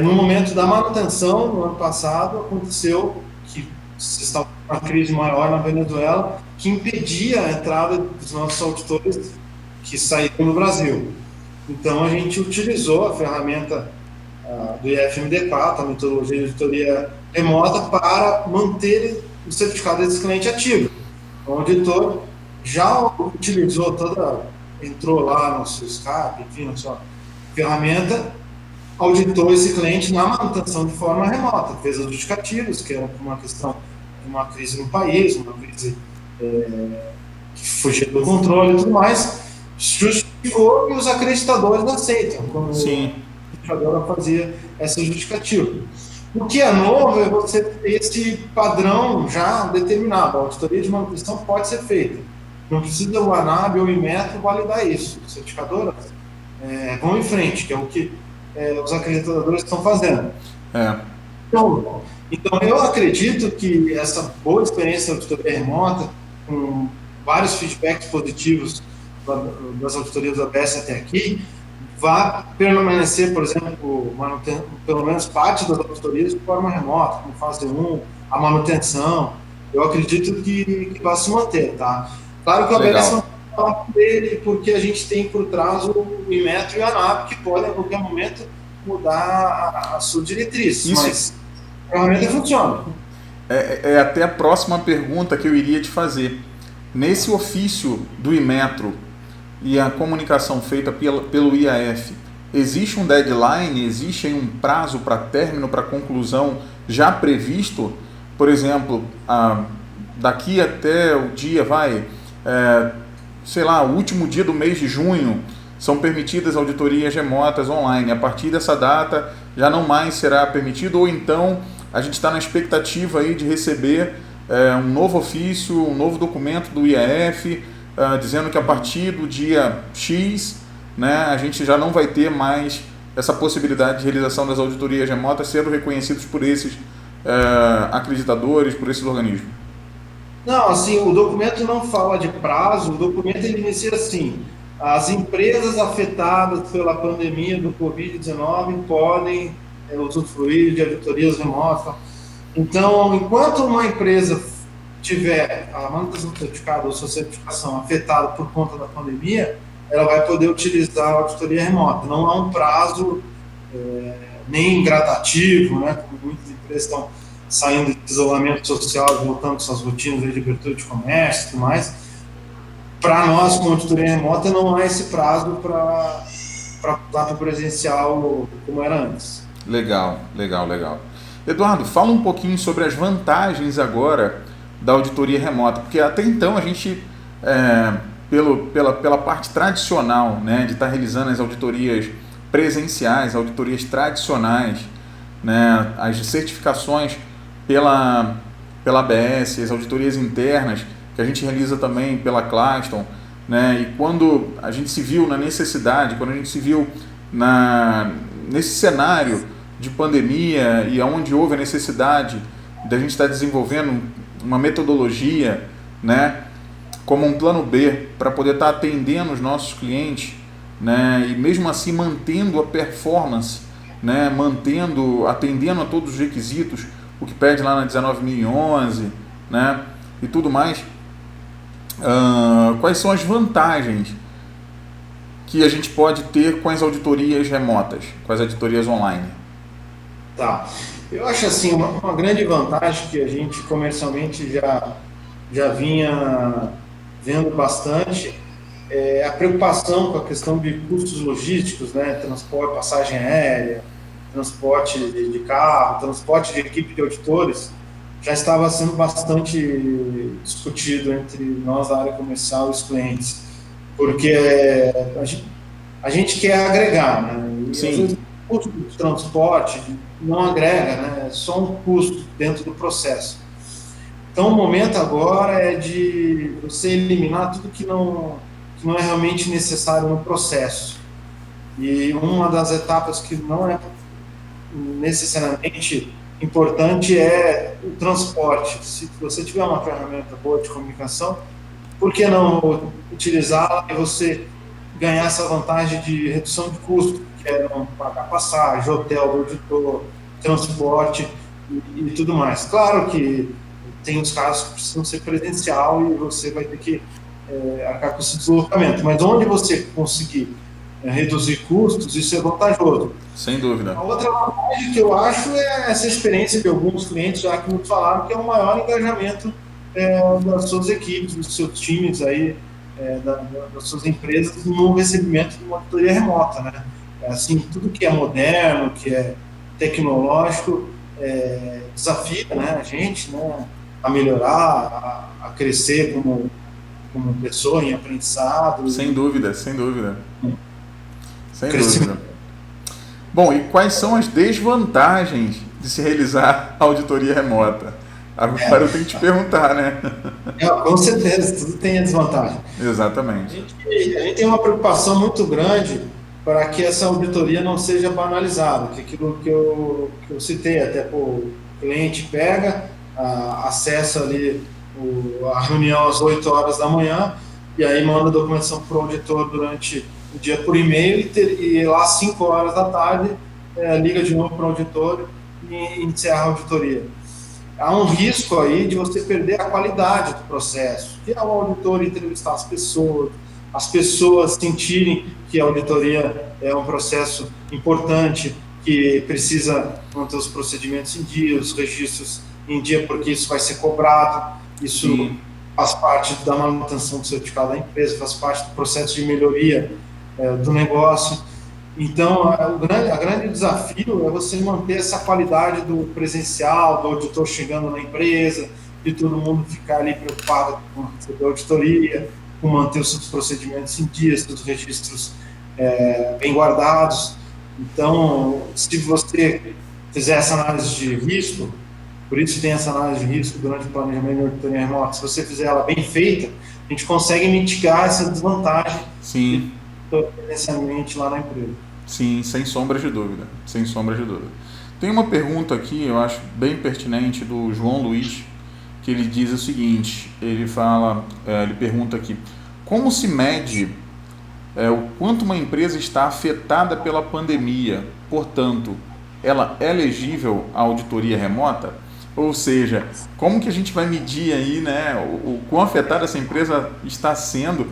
No momento da manutenção, no ano passado, aconteceu que se estava uma crise maior na Venezuela, que impedia a entrada dos nossos auditores que saíram do Brasil. Então, a gente utilizou a ferramenta do IFMD4, a metodologia de auditoria remota, para manter o certificado desse cliente ativo. O auditor já utilizou entrou lá no seu Skype, enfim, na sua ferramenta, auditou esse cliente na manutenção de forma remota, fez os justificativos, que era uma questão de uma crise no país, uma crise que fugia do controle e tudo mais, justificou e os acreditadores aceitam, quando a acreditadora fazia essa justificativa. O que é novo é você ter esse padrão já determinado. A auditoria de manutenção pode ser feita. Não precisa o ANAB ou o Inmetro validar isso. As certificadoras vão em frente, que é o que os acreditadores estão fazendo. Então, eu acredito que essa boa experiência da auditoria remota, com vários feedbacks positivos das auditorias da ABS até aqui, vai permanecer, por exemplo, pelo menos parte das auditorias de forma remota, como fase 1, a manutenção. Eu acredito que vai se manter, tá? Claro que a ABS não fala dele, porque a gente tem por trás o Inmetro e a ANAB, que podem, a qualquer momento, mudar a sua diretriz, mas a ferramenta funciona. É até a próxima pergunta que eu iria te fazer. Nesse ofício do Inmetro e a comunicação feita pelo IAF, existe um deadline, existe um prazo para término, para conclusão já previsto? Por exemplo, daqui até o dia, o último dia do mês de junho, são permitidas auditorias remotas online. A partir dessa data já não mais será permitido, ou então a gente está na expectativa aí de receber um novo ofício, um novo documento do IAF, dizendo que a partir do dia X, né, a gente já não vai ter mais essa possibilidade de realização das auditorias remotas sendo reconhecidos por esses acreditadores, por esses organismos. Não, assim, o documento não fala de prazo, o documento ele inicia assim: as empresas afetadas pela pandemia do Covid-19 podem usufruir de auditorias remotas. Então, enquanto uma empresa tiver a manutenção do certificado ou sua certificação afetada por conta da pandemia, ela vai poder utilizar a auditoria remota. Não há um prazo nem gradativo, né, como muitas empresas estão saindo de isolamento social e voltando suas rotinas de abertura de comércio e tudo mais. Para nós, com auditoria remota, não há esse prazo para voltar para o presencial como era antes. Legal. Eduardo, fala um pouquinho sobre as vantagens agora da auditoria remota, porque até então a gente, pela parte tradicional, né, de estar realizando as auditorias presenciais, auditorias tradicionais, né, as certificações pela ABS, as auditorias internas que a gente realiza também pela Claston, né, e quando a gente se viu na necessidade, quando a gente se viu nesse cenário de pandemia e onde houve a necessidade da gente estar desenvolvendo uma metodologia, né, como um plano B para poder estar atendendo os nossos clientes, né, e mesmo assim mantendo a performance, né, atendendo a todos os requisitos, o que pede lá na 19.011, né, e tudo mais. Quais são as vantagens que a gente pode ter com as auditorias remotas, com as auditorias online? Tá. Eu acho assim, uma grande vantagem que a gente comercialmente já vinha vendo bastante é a preocupação com a questão de custos logísticos, né? Transporte, passagem aérea, transporte de carro, transporte de equipe de auditores, já estava sendo bastante discutido entre nós da área comercial e os clientes, porque a gente quer agregar, né? E, sim, às vezes, o custo de transporte não agrega, né? É só um custo dentro do processo. Então, o momento agora é de você eliminar tudo que não é realmente necessário no processo. E uma das etapas que não é necessariamente importante é o transporte. Se você tiver uma ferramenta boa de comunicação, por que não utilizá-la e você ganhar essa vantagem de redução de custo, que é não pagar passagem, hotel do auditor, transporte e tudo mais. Claro que tem os casos que precisam ser presencial e você vai ter que arcar com esse deslocamento, mas onde você conseguir reduzir custos, isso é vantajoso. sem dúvida. A outra vantagem que eu acho é essa experiência de alguns clientes já que nos falaram que é o maior engajamento das suas equipes, dos seus times aí, das suas empresas no recebimento de uma auditoria remota, né? Assim, tudo que é moderno, que é tecnológico, desafia, né, a gente, né, a melhorar, a crescer como pessoa em aprendizado. Sem dúvida, sem dúvida. Sem dúvida. Bom, e quais são as desvantagens de se realizar a auditoria remota? Agora eu tenho que te perguntar, né? Com certeza, tudo tem a desvantagem. Exatamente. A gente tem uma preocupação muito grande para que essa auditoria não seja banalizada, que aquilo que eu citei, até o cliente pega, acessa ali a reunião às 8 horas da manhã, e aí manda a documentação para o auditor durante o dia por e-mail, e lá às 5 horas da tarde liga de novo para o auditor e encerra a auditoria. Há um risco aí de você perder a qualidade do processo, que é o auditor entrevistar as pessoas sentirem que a auditoria é um processo importante, que precisa manter os procedimentos em dia, os registros em dia, porque isso vai ser cobrado, isso Sim. faz parte da manutenção do certificado da empresa, faz parte do processo de melhoria do negócio. Então, o grande desafio é você manter essa qualidade do presencial, do auditor chegando na empresa, de todo mundo ficar ali preocupado com receber a auditoria, com manter os seus procedimentos em dia, seus registros bem guardados. Então, se você fizer essa análise de risco, por isso tem essa análise de risco durante o planejamento de auditoria remota, se você fizer ela bem feita, a gente consegue mitigar essa desvantagem. Sim. Presencialmente lá na empresa. Sim, sem sombra de dúvida, sem sombra de dúvida. Tem uma pergunta aqui, eu acho bem pertinente, do João Luiz, que ele diz o seguinte, ele pergunta aqui, como se mede o quanto uma empresa está afetada pela pandemia, portanto, ela é elegível à auditoria remota? Ou seja, como que a gente vai medir aí, né, o quão afetada essa empresa está sendo?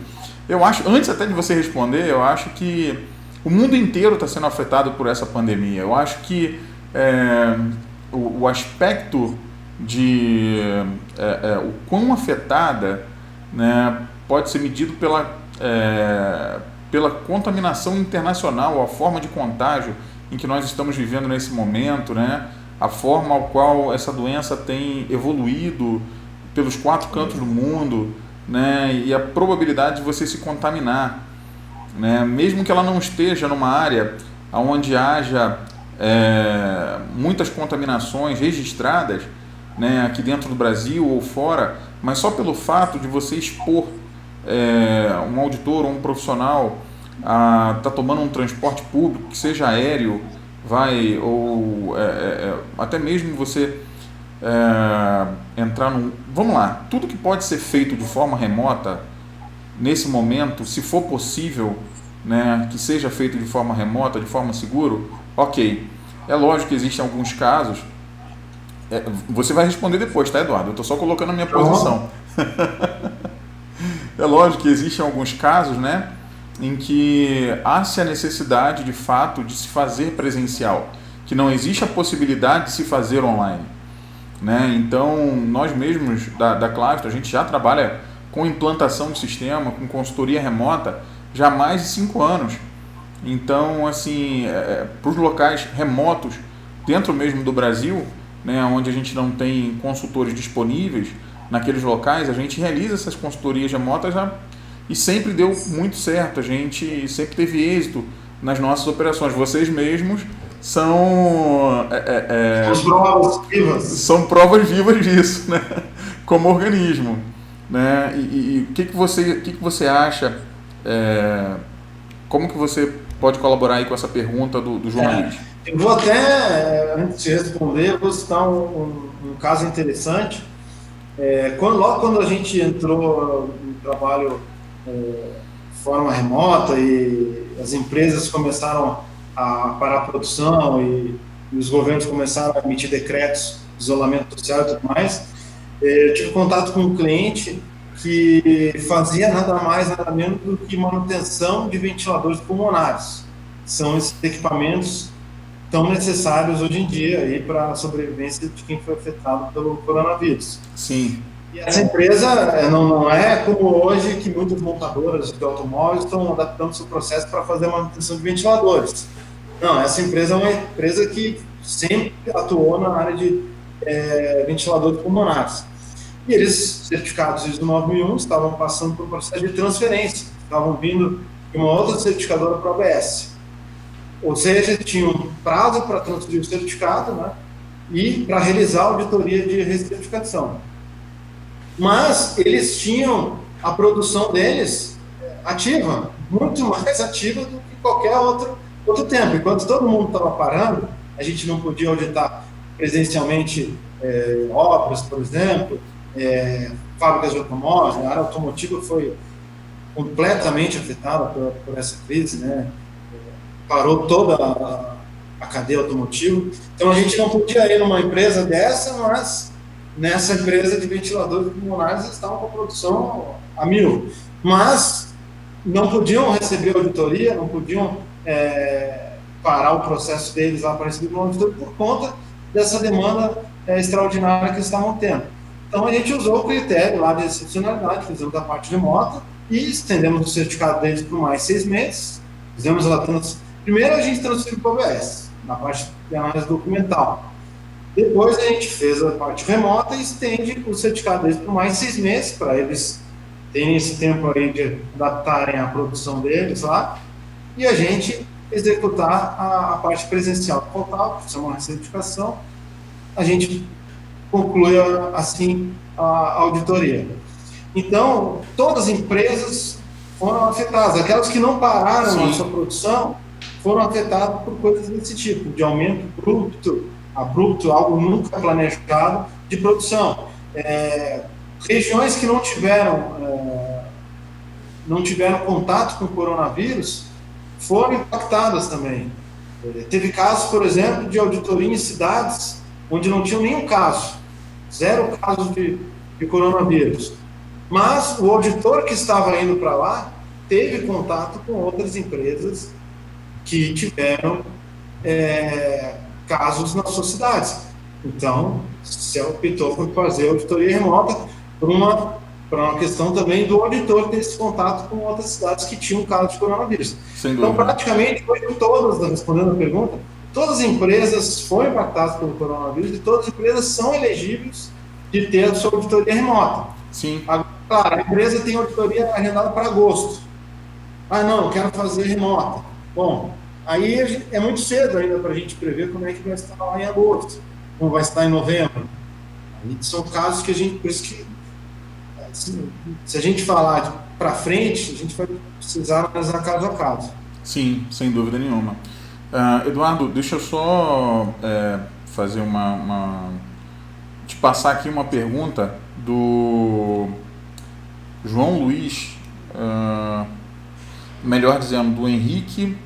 Eu acho, antes até de você responder, eu acho que o mundo inteiro está sendo afetado por essa pandemia. Eu acho que o aspecto de o quão afetada, né, pode ser medido pela contaminação internacional, a forma de contágio em que nós estamos vivendo nesse momento, né, a forma ao qual essa doença tem evoluído pelos 4 cantos do mundo, né, e a probabilidade de você se contaminar, né, mesmo que ela não esteja numa área onde haja muitas contaminações registradas, né, aqui dentro do Brasil ou fora, mas só pelo fato de você expor um auditor ou um profissional a estar tomando um transporte público, que seja aéreo, ou até mesmo você entrar num... Vamos lá, tudo que pode ser feito de forma remota, nesse momento, se for possível, né, que seja feito de forma remota, de forma segura, ok. É lógico que existem alguns casos, você vai responder depois, tá, Eduardo? Eu estou só colocando a minha posição. É lógico que existem alguns casos, né, em que há-se a necessidade, de fato, de se fazer presencial, que não existe a possibilidade de se fazer online, né? Então, nós mesmos da Clasto, a gente já trabalha com implantação de sistema, com consultoria remota, já há mais de 5 anos. Então, assim, para os locais remotos, dentro mesmo do Brasil, né, onde a gente não tem consultores disponíveis, naqueles locais, a gente realiza essas consultorias remotas e sempre deu muito certo, a gente sempre teve êxito nas nossas operações. Vocês mesmos são são provas vivas disso, né? Como organismo, né? E o que você acha, como que você pode colaborar aí com essa pergunta do João Luiz? Eu vou até, antes de responder, vou citar um caso interessante. Logo quando a gente entrou no trabalho de forma remota e as empresas começaram a parar a produção e os governos começaram a emitir decretos de isolamento social e tudo mais, eu tive contato com um cliente que fazia nada mais, nada menos do que manutenção de ventiladores pulmonares. São esses equipamentos tão necessários hoje em dia para a sobrevivência de quem foi afetado pelo coronavírus. Sim. E essa empresa não é como hoje, que muitas montadoras de automóveis estão adaptando seu processo para fazer a manutenção de ventiladores. Não, essa empresa é uma empresa que sempre atuou na área de ventiladores pulmonares. E eles, certificados ISO 9001, estavam passando por um processo de transferência, estavam vindo de uma outra certificadora para a OBS. Ou seja, tinham um prazo para transferir o certificado, né, e para realizar a auditoria de recertificação. Mas eles tinham a produção deles ativa, muito mais ativa do que qualquer outro tempo. Enquanto todo mundo estava parando, a gente não podia auditar presencialmente obras, por exemplo, fábricas de automóveis. A área automotiva foi completamente afetada por essa crise, né? Parou toda a cadeia automotiva. Então a gente não podia ir numa empresa dessa, mas nessa empresa de ventiladores pulmonares eles estavam com a produção a 1000. Mas não podiam receber auditoria, não podiam parar o processo deles lá para receber uma auditoria por conta dessa demanda extraordinária que eles estavam tendo. Então a gente usou o critério lá de excepcionalidade, fizemos a parte remota e estendemos o certificado deles por mais 6 meses. Fizemos primeiro a gente transferiu para o OBS, na parte de análise documental. Depois a gente fez a parte remota e estende o certificado deles por mais 6 meses, para eles terem esse tempo aí de adaptarem a produção deles lá, e a gente executar a parte presencial do portal, que chama uma certificação. A gente conclui assim a auditoria. Então, todas as empresas foram afetadas. Aquelas que não pararam a sua produção foram afetadas por coisas desse tipo, de aumento abrupto, algo nunca planejado de produção. Regiões que não tiveram contato com o coronavírus foram impactadas também. Teve casos, por exemplo, de auditoria em cidades onde não tinham nenhum caso, 0 casos de coronavírus. Mas o auditor que estava indo para lá teve contato com outras empresas que tiveram casos nas suas cidades. Então, se optou por fazer auditoria remota por uma questão também do auditor ter esse contato com outras cidades que tinham casos de coronavírus. Então, praticamente, respondendo a pergunta, todas as empresas foram impactadas pelo coronavírus e todas as empresas são elegíveis de ter a sua auditoria remota. Sim. Agora, claro, a empresa tem auditoria agendada para agosto. Não, eu quero fazer remota. Bom, Aí é muito cedo ainda para a gente prever como é que vai estar lá em agosto, como vai estar em novembro. Aí são casos que a gente, por isso que, assim, se a gente falar para frente, a gente vai precisar analisar caso a caso. Sim, sem dúvida nenhuma. Eduardo, deixa eu só fazer te passar aqui uma pergunta do João Luiz, melhor dizendo, do Henrique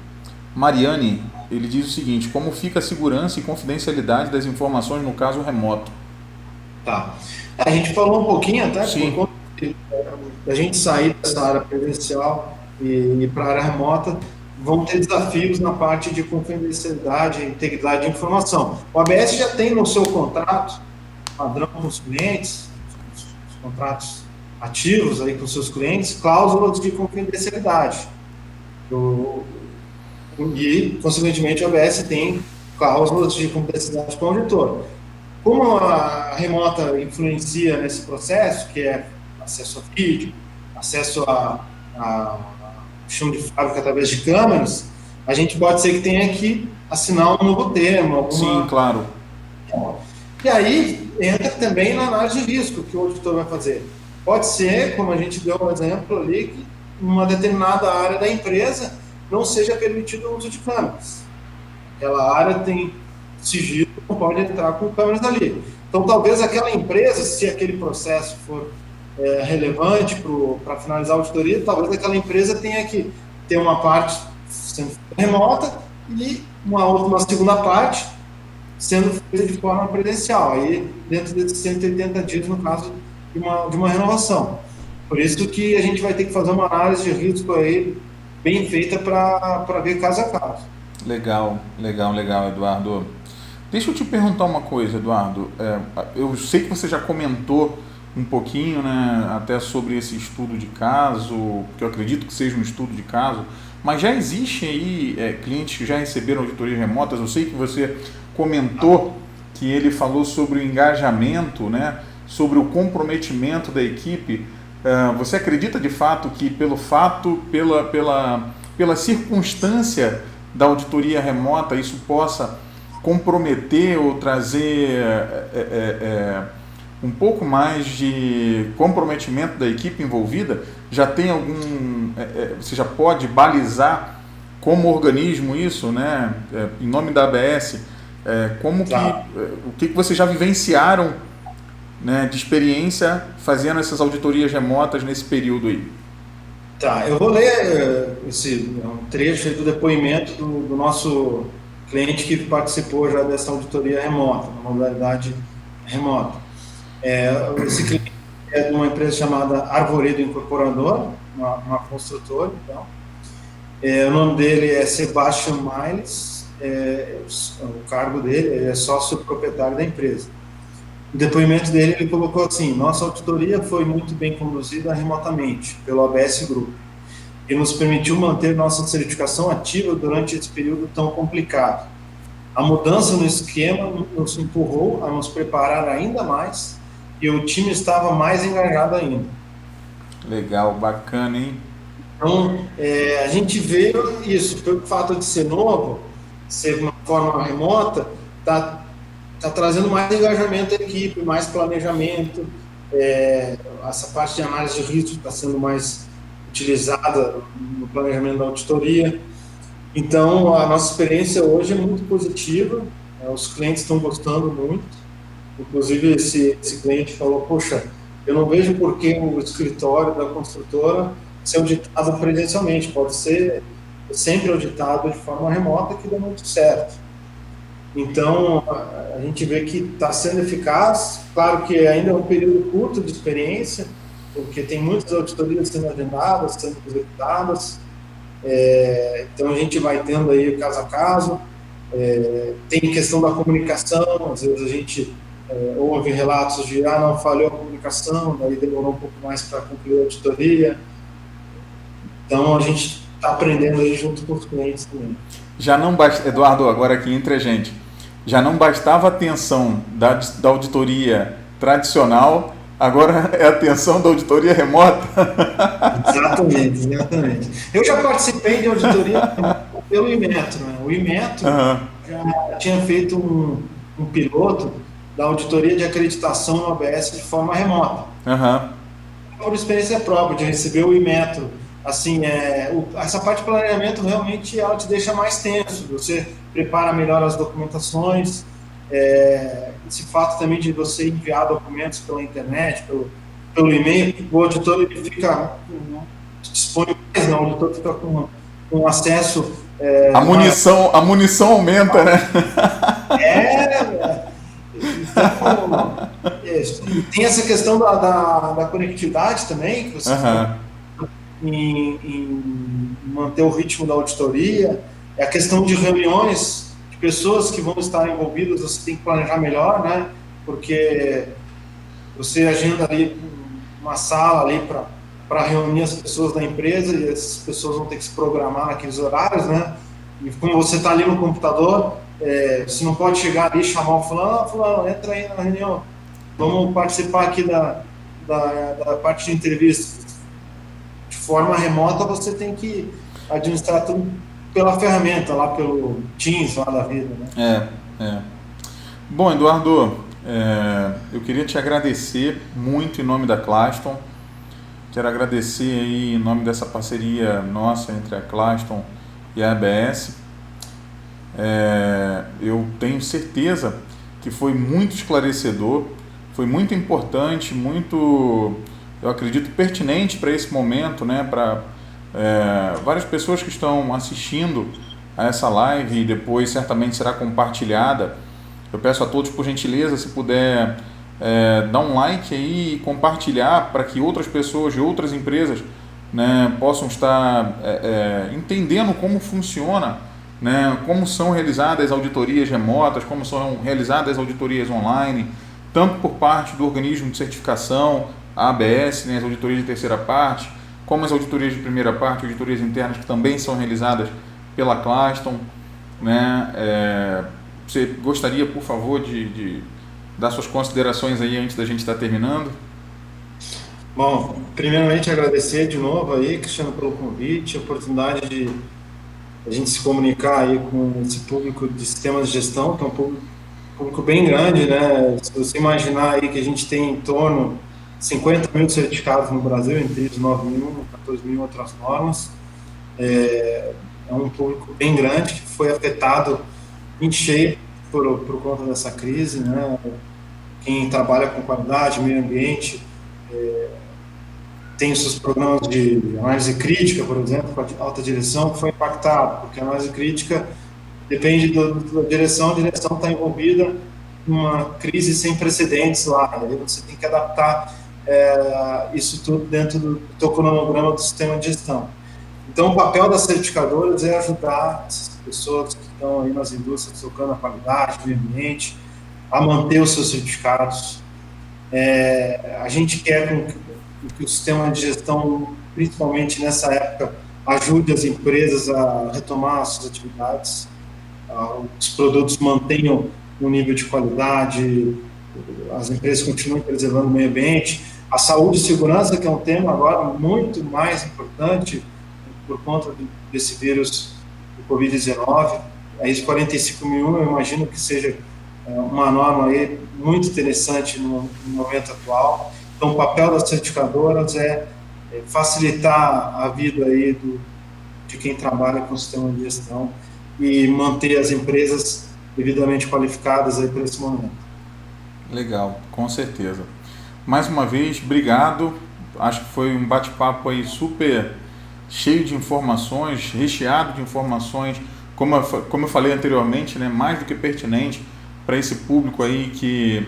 Mariani. Ele diz o seguinte: como fica a segurança e confidencialidade das informações no caso remoto? Tá. A gente falou um pouquinho até por Sim, conta da gente sair dessa área presencial e para a área remota, vão ter desafios na parte de confidencialidade e integridade de informação. O ABS já tem no seu contrato padrão com os clientes, os contratos ativos aí com seus clientes, cláusulas de confidencialidade. E, consequentemente, o ABS tem cláusulas de confidencialidade com o auditor. Como a remota influencia nesse processo, que é acesso a vídeo, acesso a chão de fábrica através de câmeras, a gente pode ser que tenha que assinar um novo termo, sim, claro. E aí entra também na análise de risco que o auditor vai fazer. Pode ser, como a gente deu um exemplo ali, que numa determinada área da empresa não seja permitido o uso de câmeras. Aquela área tem sigilo, não pode entrar com câmeras ali. Então, talvez aquela empresa, se aquele processo for relevante para finalizar a auditoria, talvez aquela empresa tenha que ter uma parte sendo remota e uma segunda parte sendo feita de forma presencial, aí dentro desses 180 dias, no caso de uma renovação. Por isso que a gente vai ter que fazer uma análise de risco aí bem feita para ver caso a caso. Legal, legal, legal, Eduardo. Deixa eu te perguntar uma coisa, Eduardo. Eu sei que você já comentou um pouquinho, né, até sobre esse estudo de caso, que eu acredito que seja um estudo de caso, mas já existe aí clientes que já receberam auditorias remotas. Eu sei que você comentou que ele falou sobre o engajamento, né, sobre o comprometimento da equipe. Você acredita de fato que pela circunstância da auditoria remota, isso possa comprometer ou trazer um pouco mais de comprometimento da equipe envolvida? Já tem você já pode balizar como organismo isso, né? Em nome da ABS, o que vocês já vivenciaram, né, de experiência fazendo essas auditorias remotas nesse período aí? Tá, eu vou ler um trecho do depoimento do nosso cliente que participou já dessa auditoria remota, na modalidade remota. Esse cliente é de uma empresa chamada Arvoredo Incorporadora, uma construtora, então. O nome dele é Sebastian Miles, o cargo dele, ele é sócio proprietário da empresa. O depoimento dele, ele colocou assim: nossa auditoria foi muito bem conduzida remotamente pelo ABS Group e nos permitiu manter nossa certificação ativa durante esse período tão complicado. A mudança no esquema nos empurrou a nos preparar ainda mais e o time estava mais engajado ainda. Legal, bacana, hein? Então, a gente vê isso, pelo fato de ser novo, ser uma forma remota, está trazendo mais engajamento à equipe, mais planejamento, essa parte de análise de risco está sendo mais utilizada no planejamento da auditoria. Então, a nossa experiência hoje é muito positiva, os clientes estão gostando muito. Inclusive, esse cliente falou: poxa, eu não vejo por que o escritório da construtora ser auditado presencialmente, pode ser sempre auditado de forma remota, que dá muito certo. Então, a gente vê que está sendo eficaz. Claro que ainda é um período curto de experiência, porque tem muitas auditorias sendo agendadas, sendo executadas. Então, a gente vai tendo aí caso a caso. Tem questão da comunicação, às vezes a gente ouve relatos de não, falhou a comunicação, daí demorou um pouco mais para concluir a auditoria. Então, a gente está aprendendo aí junto com os clientes também. Já não basta, Eduardo, agora aqui entre a gente, já não bastava a atenção da auditoria tradicional, agora é a atenção da auditoria remota. Exatamente. Eu já participei de auditoria pelo Inmetro, né? O Inmetro já tinha feito um piloto da auditoria de acreditação no ABS de forma remota. Por experiência própria, de receber o Inmetro. Assim, essa parte de planejamento realmente ela te deixa mais tenso, você prepara melhor as documentações, esse fato também de você enviar documentos pela internet, pelo e-mail, o auditor ele fica, dispõe mais, não, o auditor fica com acesso... a munição aumenta, né? Então, tem essa questão da conectividade também, que você em manter o ritmo da auditoria, a questão de reuniões de pessoas que vão estar envolvidas, você tem que planejar melhor, né? Porque você agenda ali uma sala ali para reunir as pessoas da empresa e essas pessoas vão ter que se programar naqueles horários, né? E como você está ali no computador, você não pode chegar ali e chamar o fulano, entra aí na reunião, vamos participar aqui da parte de entrevista. De forma remota, você tem que administrar tudo pela ferramenta, lá pelo Teams, lá da vida, né? Bom, Eduardo, eu queria te agradecer muito em nome da Claston. Quero agradecer aí em nome dessa parceria nossa entre a Claston e a ABS. Eu tenho certeza que foi muito esclarecedor, foi muito importante, eu acredito, pertinente para esse momento, né? Para várias pessoas que estão assistindo a essa live e depois certamente será compartilhada. Eu peço a todos, por gentileza, se puder dar um like aí e compartilhar para que outras pessoas de outras empresas, né, possam estar entendendo como funciona, né, como são realizadas auditorias remotas, como são realizadas auditorias online, tanto por parte do organismo de certificação, a ABS, né, as auditorias de terceira parte, como as auditorias de primeira parte, auditorias internas que também são realizadas pela Claston, né? Você gostaria, por favor, de dar suas considerações aí antes da gente estar terminando? Bom, primeiramente agradecer de novo aí, Cristiano, pelo convite, a oportunidade de a gente se comunicar aí com esse público de sistemas de gestão, que é um público bem grande, né? Se você imaginar aí que a gente tem em torno de 50 mil certificados no Brasil, entre os 9 mil, 14 mil outras normas, é um público bem grande que foi afetado em cheio por conta dessa crise, né? Quem trabalha com qualidade, meio ambiente, tem os seus programas de análise crítica, por exemplo, com a alta direção, que foi impactado, porque a análise crítica depende da direção, a direção está envolvida numa crise sem precedentes lá, aí você tem que adaptar isso tudo dentro do teu cronograma do sistema de gestão. Então, o papel das certificadoras é ajudar essas pessoas que estão aí nas indústrias tocando a qualidade, o meio ambiente, a manter os seus certificados. A gente quer que o sistema de gestão, principalmente nessa época, ajude as empresas a retomar as suas atividades, os produtos mantenham um nível de qualidade, as empresas continuem preservando o meio ambiente, a saúde e segurança, que é um tema agora muito mais importante por conta desse vírus do Covid-19. A ISO 45001, eu imagino que seja uma norma aí muito interessante no momento atual. Então, o papel das certificadoras é facilitar a vida aí de quem trabalha com o sistema de gestão e manter as empresas devidamente qualificadas aí para esse momento. Legal, com certeza. Mais uma vez, obrigado. Acho que foi um bate-papo aí super cheio de informações, recheado de informações, como eu falei anteriormente, né, mais do que pertinente para esse público aí que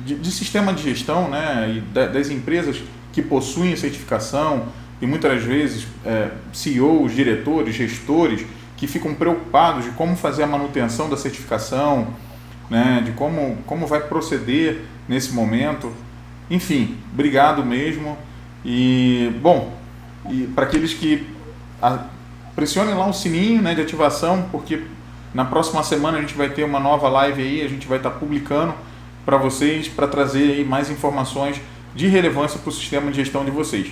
de sistema de gestão, né, e das empresas que possuem certificação e muitas vezes CEOs, diretores, gestores que ficam preocupados de como fazer a manutenção da certificação, né, de como vai proceder nesse momento. Enfim, obrigado mesmo. E, bom, e para aqueles que pressionem lá o sininho, né, de ativação, porque na próxima semana a gente vai ter uma nova live aí, a gente vai estar publicando para vocês, para trazer aí mais informações de relevância para o sistema de gestão de vocês,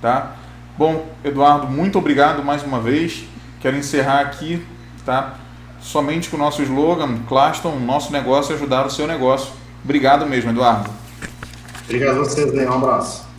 tá? Bom, Eduardo, muito obrigado mais uma vez. quero encerrar aqui, tá? Somente com o nosso slogan, Claston, nosso negócio é ajudar o seu negócio. Obrigado mesmo, Eduardo. Obrigado a vocês, né? Um abraço.